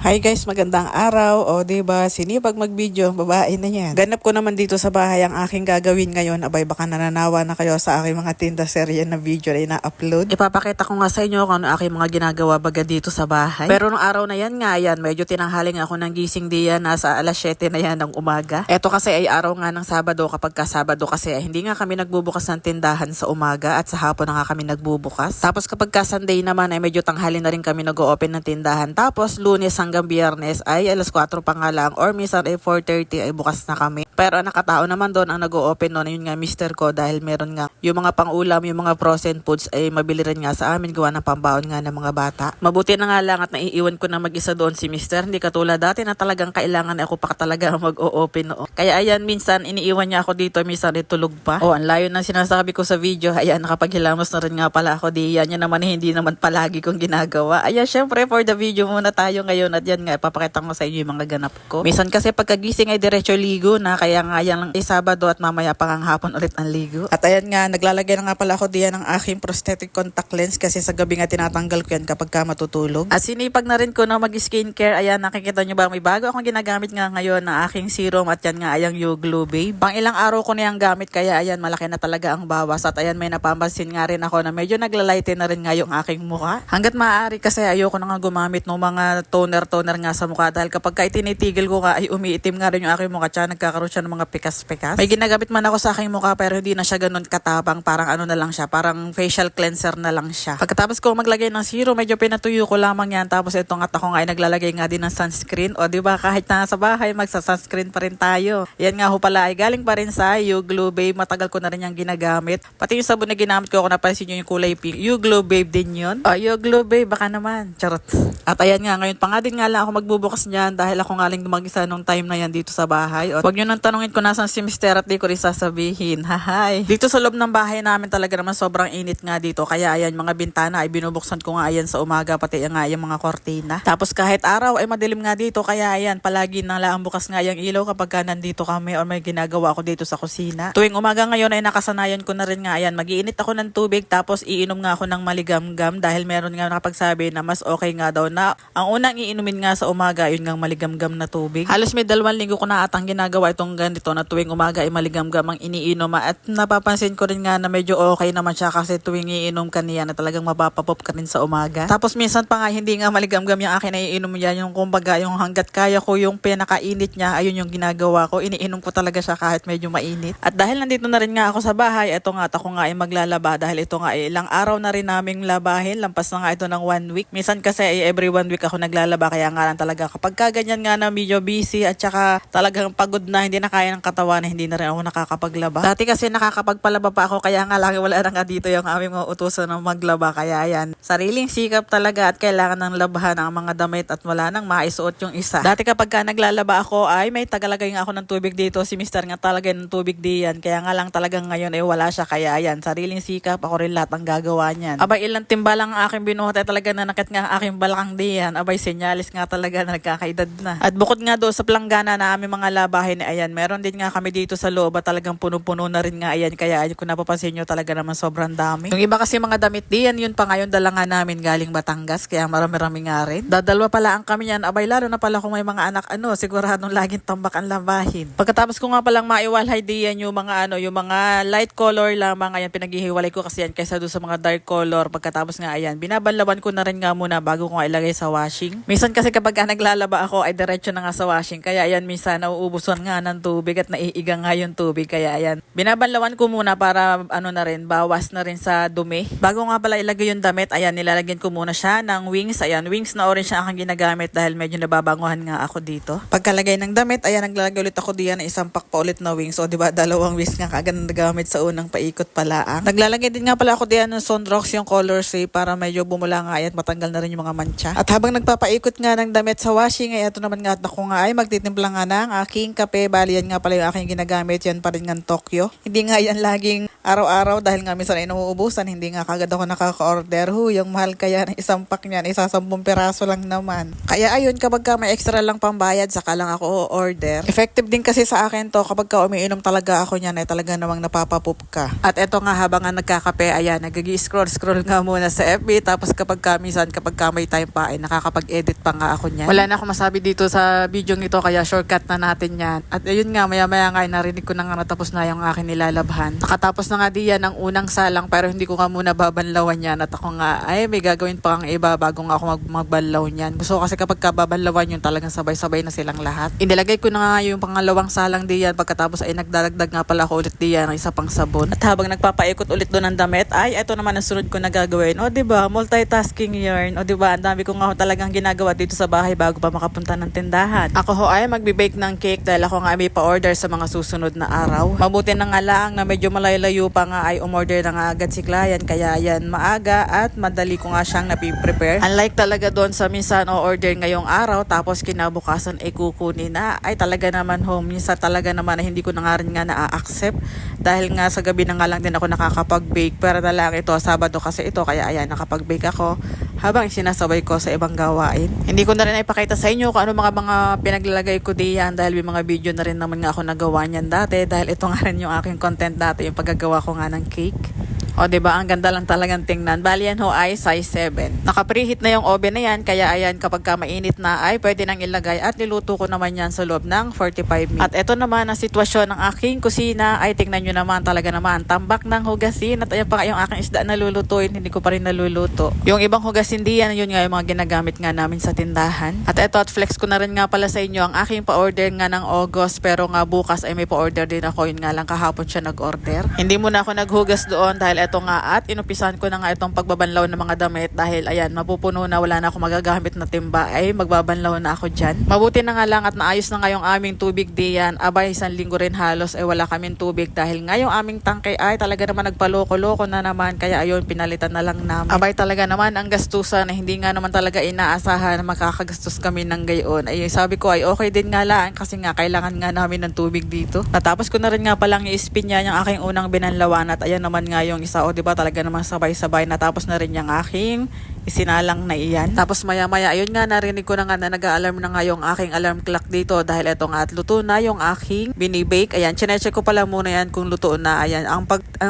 Hi guys, magandang araw. O diba, sinipag mag-video, babae na yan. Ganap ko naman dito sa bahay ang aking gagawin ngayon. Abay, baka nananawa na kayo sa aking mga tinda serye na video na ina-upload. Ipapakita ko nga sa inyo kung ano aking mga ginagawa baga dito sa bahay. Pero nung araw na yan nga yan, medyo tinanghaling ako ng gising diyan, nasa alas 7 na yan ng umaga. Eto kasi ay araw nga ng Sabado, kapag ka Sabado kasi hindi nga kami nagbubukas ng tindahan sa umaga at sa hapon na nga kami nagbubukas. Tapos kapag ka Sunday naman ay medyo tanghali na rin kami nag-o-open ng tindahan. Tapos Lunes hanggang Biyernes ay alas 4 pa nga lang or minsan ay 4:30 ay bukas na kami. Pero ang nakatao naman doon ang nag-o-open noon, yun nga mister ko, dahil meron nga yung mga pang-ulam, yung mga frozen foods ay mabili rin nga sa amin, gawa ng pambaon nga ng mga bata. Mabuti na nga lang at naiiwan ko na mag-isa doon si mister, hindi katulad dati na talagang kailangan ako pa talaga mag-o-open noon. Kaya ayan, minsan iniiwan niya ako dito, minsan itulog pa. Ang layo ng sinasabi ko sa video. Ayan, nakapaghilamos na rin nga pala ako diyan. Yan naman hindi naman palagi kong ginagawa. Ayan, syempre for the video muna tayo ngayon at yan nga, ipapakita ko sa inyo yung mga ganap ko. Minsan kasi pagkagising ay diretso ligo na, kaya nga yan ay Sabado at mamaya pang hapon ulit ang ligo. At ayan nga, naglalagay na nga pala ako diyan ng aking prosthetic contact lens kasi sa gabi nga tinatanggal ko yan kapag ka matutulog. At sinipag na rin ko na mag-skincare. Ayan, nakikita nyo ba, may bago akong ginagamit nga ngayon na aking serum at yan nga ay ang You Glow Babe. Pang ilang araw ko na yung gamit, kaya ayan, malaki na talaga ang bawas. At ayan, may napapansin nga rin ako na medyo naglalighten na rin nga yung aking mukha. Hanggat maaari kasi ayoko na nga gumamit ng mga toner nga sa mukha, dahil kapag ka itinitigil ko nga ay umiitim nga rin yung aking mukha, tsaka nagkakaroon siya ng mga pikas-pikas. May ginagamit man ako sa aking mukha pero hindi na siya ganun katabang, parang ano na lang siya, parang facial cleanser na lang siya. Pagkatapos ko maglagay ng serum, medyo pinatuyo ko lamang yan, tapos itong at ako nga ay naglalagay nga din ng sunscreen. O diba, kahit na sa bahay magsa-sunscreen pa rin tayo. Yan nga ho pala ay galing pa rin sa You Glow Babe, matagal ko na rin yung ginagamit. Pati yung sabon na ginamit ko, kung napansin nyo yung kulay pink, You Glow Babe din yun. O You Glow Babe, baka naman, charot. At ayan nga, ngayon pa nga din nga lang ako magbubukas niyan dahil ako nga lang mag-isa nung time na yan dito sa bahay. O, wag nyo nang tanungin kung nasan si mister at di ko rin sasabihin. Hahay. Dito sa loob ng bahay namin talaga naman sobrang init nga dito. Kaya ayan, mga bintana ay binubuksan ko nga ayan sa umaga, pati nga yung mga kortina. Tapos kahit araw ay madilim nga dito, kaya ayan, palagi na lang bukas nga yung ilaw kapag ka nandito kami o may ginagawa ako dito sa kusina. Tuwing umaga ngayon ay nakasanayan ko na rin nga ayan, mag-iinit ako ng tubig tapos iinom nga ako ng maligamgam dahil meron nga nakapagsabi na mas okay nga daw na ang unang iinumin nga sa umaga yun nga maligamgam na tubig. Halos may 2 linggo ko na atang ginagawa itong ganito na tuwing umaga ay maligamgam ang iniinom, at napapansin ko rin nga na medyo okay naman siya kasi tuwing iinom ka niya na talagang mapapapop ka rin sa umaga. Tapos minsan pa nga hindi nga maligamgam yung akin na iinom niya, yung kumbaga yung hanggat kaya ko yung pinakainit niya, ayun yung ginagawa ko, iniinom ko talaga siya kahit medyo mainit. At dahil nandito na rin nga ako sa bahay, eto nga ako nga ay maglalaba dahil ito nga ay ilang araw na rin naming labahin, lampas na nga ito ng 1 week. Minsan kasi ay every 1 week ako naglalaba, kaya nga lang talaga kapag kaganyan nga na medyo busy at saka talagang pagod na, hindi na kaya ng katawan, hindi na rin ako nakakapaglaba. Dati kasi nakakapagpalaba pa ako, kaya nga lang wala na nga dito yung aming mga utusan ng maglaba, kaya yan, sariling sikap talaga at kailangan ng labahan ang mga damit at wala nang maisuot yung isa. Dati kapag ka naglalaba ako ay may tagalagay nga ako ng tubig dito, si mister nga talaga ng tubig diyan, kaya nga lang talagang ngayon ay wala siya, kaya yan, sariling sikap, ako rin lahat ang gagawa niyan. Abay, ilang timba lang ang aking binuhat ay talaga nanakit nga ang aking balakang diyan. Abay, senyalis nga talaga na nagkakaedad na. At bukod nga doon sa planggana na aming mga labahin, ayan, meron din nga kami dito sa loob at talagang puno-puno na rin nga ayan, kaya ayan, kung napapansin nyo talaga naman sobrang dami. Yung iba kasi mga damit diyan, yun pa ngayon dala nga namin galing Batangas, kaya marami-rami nga rin. Dadalwa pala ang kami yan, abay, lalo na pala kung may mga anak, siguradong laging tambak ang labahin. Pagkatapos ko nga palang maiwalhay diyan yung mga yung mga light color lamang, ayan, pinaghihiwalay ko kasi yan kaysa doon sa mga dark color. Pagkatapos nga ayan, binabanlawan ko na rin nga muna bago ko nga ilagay sa washing. Minsan kasi kapag naglalaba ako ay diretso na nga sa washing, kaya ayan, minsan nauubusan nga ng tubig at naiiga nga yung tubig, kaya ayan, binabanlawan ko muna para na rin, bawas na rin sa dumi. Bago nga pala ilagay yung damit, ayan, nilalagyan ko muna siya ng wings. Ayan, wings na orange ang aking ginagamit dahil medyo nababanguhan nga ako dito. Pagkalagay ng damit, ayan, naglalagay ulit ako diyan ng isang pack pa ulit na wings. O diba, 2 wings nga kagad na nagamit sa unang paikot pala. Naglalagay din nga pala ako diyan ng Sunrocks yung color safe para medyo bumula nga at matanggal na rin yung mga mancha. At habang nagpapaikot nga ng damit sa washing, ay ito naman nga at ako nga ay magtitimpla nga ng aking kape. Bali, yan nga pala yung aking ginagamit, yan pa rin nga Tokyo. Hindi nga yan laging Araw-araw dahil nga minsan ay nauubusan, hindi nga kagad ako nakaka-order. Yung mahal kaya ng isang pack niyan, isa 10 piraso lang naman. Kaya ayun, kapag ka may extra lang pambayad, saka lang ako order. Effective din kasi sa akin to, kapag ka umiinom talaga ako niyan, ay talaga namang napapapup ka. At eto nga, habang nga nagkakape, ayan, nag-scroll nga muna sa FB, tapos kapag ka minsan, kapag ka may time pa, ay nakakapag-edit pa nga ako niyan. Wala na ako masabi dito sa video nito, kaya shortcut na natin yan. At ayun nga, maya-maya nga, narinig ko na nga natapos na yung akin nilalabhan. Nakatapos na nga diyan ang unang salang, pero hindi ko nga muna babanlawan yan. At ako nga, ay may gagawin pa ang iba bago nga ako magbanlaw niyan. Gusto ko kasi kapag kababanlawan yun, talagang sabay-sabay na silang lahat. Inilagay ko na nga yung pangalawang salang diyan, pagkatapos ay nagdaragdag nga pala ako ulit diyan ng isa pang sabon. At habang nagpapaikot ulit doon ng damit, ay ito naman ang sunod ko na gagawin. O diba, multitasking yarn. O diba, ang dami ko nga talagang ginagawa dito sa bahay bago pa makapunta ng tindahan. Ako ho ay magbe-bake ng cake dahil ako nga may pa-order sa mga susunod na araw. Mabuti na nga lang na medyo malayo pa nga ay umorder na nga agad si client, kaya yan maaga at madali ko nga siyang napiprepare. Unlike talaga doon sa minsan o-order ngayong araw tapos kinabukasan ay kukunin na, ay talaga naman home. Minsan talaga naman na hindi ko na nga rin nga na-accept dahil nga sa gabi na nga lang din ako nakakapag-bake. Pero na lang ito, Sabado kasi ito, kaya ayan, nakapag-bake ako habang sinasabay ko sa ibang gawain. Hindi ko na rin ipakita sa inyo kung ano mga pinaglalagay ko diyan dahil may mga video na rin naman nga ako nagawa niyan dati, dahil ito nga rin yung aking content dati, yung paggagawa ko nga ng cake. O diba, ang ganda lang talagang tingnan. Bali yan ho ay size 7. Naka-preheat na yung oven na yan, kaya ayan, kapag ka mainit na ay pwede nang ilagay at niluto ko naman yan sa loob ng 45 minutes. At ito naman ang sitwasyon ng aking kusina, ay tingnan nyo naman, talaga naman, tambak ng hugasin. At ayan pa nga yung aking isda na lulutuin, hindi ko pa rin naluluto. Yung ibang hugasin diyan, yun nga yung mga ginagamit nga namin sa tindahan. At ito, at flex ko na rin nga pala sa inyo ang aking pa-order nga ng August, pero nga bukas ay may pa-order din ako. Yun nga lang, kahapon siya nag-order. Hindi muna ako naghugas doon dahil ito nga, at inupisan ko na nga itong pagbabanlaw ng mga damit dahil ayan, mapupuno na, wala na ako magagamit na timba, ay magbabanlaw na ako dyan. Mabuti na nga lang at naayos na nga yung aming tubig diyan. Abay, 1 linggo rin halos ay wala kaming tubig dahil nga yung aming tangke ay talaga naman nagpaloko-loko na naman, kaya ayun, pinalitan na lang namin. Abay, talaga naman ang gastusan na hindi nga naman talaga inaasahan na makakagastos kami ng gayon. Ay sabi ko ay okay din nga lang kasi nga kailangan nga namin ng tubig dito. Natapos ko na rin nga palang i-spin yan yung aking unang binanlawan, at ayan naman nga yung isa, o diba, talaga namang sabay-sabay. Natapos na rin yung aking isinalang na iyan. Tapos maya-maya, ayun nga, narinig ko na nga na nag-a-alarm na nga yung aking alarm clock dito dahil eto nga at luto na yung aking binibake. Ayan, chinecheck ko pala muna yan kung luto na. Ayan, ang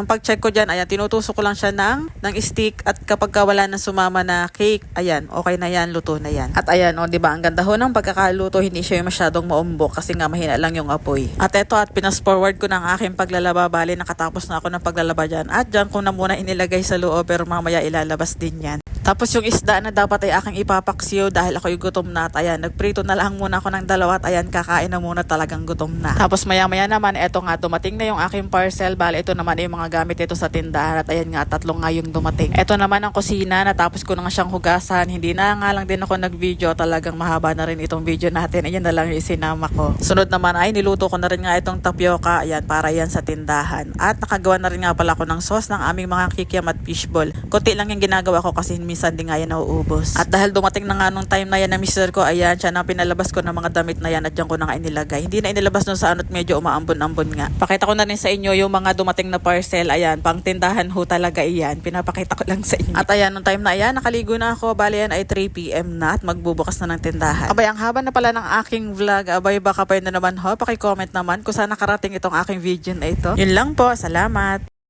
pag-check ko dyan, ayan, tinutusok ko lang siya ng stick, at kapag wala na sumama na cake, ayan, okay na yan, luto na yan. At ayan, o diba, ang ganda ho ng pagkakaluto, hindi siya masyadong maumbok kasi nga mahina lang yung apoy. At eto, at pinas-forward ko ng aking paglalaba, bali nakatapos na ako ng paglalaba dyan. At dyan ko na muna inilagay sa loob, pero mamaya ilalabas din yan. Tapos yung isda na dapat ay aking ipapaksiyo dahil ako'y gutom na, at ayan, nagprito na lang muna ako ng dalawa, at ayan, kakain na muna, talagang gutom na. Tapos maya-maya naman, eto nga, dumating na yung aking parcel. Bale, ito naman ay yung mga gamit ito sa tindahan, at ayan nga, 3 nga yung dumating. Eto naman ang kusina, natapos ko na nga siyang hugasan. Hindi na nga lang din ako nag-video, talagang mahaba na rin itong video natin. Ayan na lang yung isinama ko. Sunod naman ay niluto ko na rin nga itong tapioca, ayan, para yan sa tindahan. At nakagawa na rin nga pala ako ng sauce ng aming mga kikiam at fishball. Kunti lang yung ginagawa ko kasi minsan din nga yan nauubos. At dahil dumating na nga nung time na yan na mister ko, ayan, siya na pinalabas ko ng mga damit na yan, at dyan ko na nga inilagay. Hindi na inilabas nun sa ano't medyo umaambon-ambon nga. Pakita ko na rin sa inyo yung mga dumating na parcel. Ayan, pang tindahan ho talaga iyan. Pinapakita ko lang sa inyo. At ayan, nung time na ayan, nakaligo na ako. Bali yan ay 3 PM na at magbubukas na ng tindahan. Abay, ang haba na pala ng aking vlog. Abay, baka pwede naman ho, pakicomment naman kung saan nakarating itong aking video na ito. Yun lang po, salamat.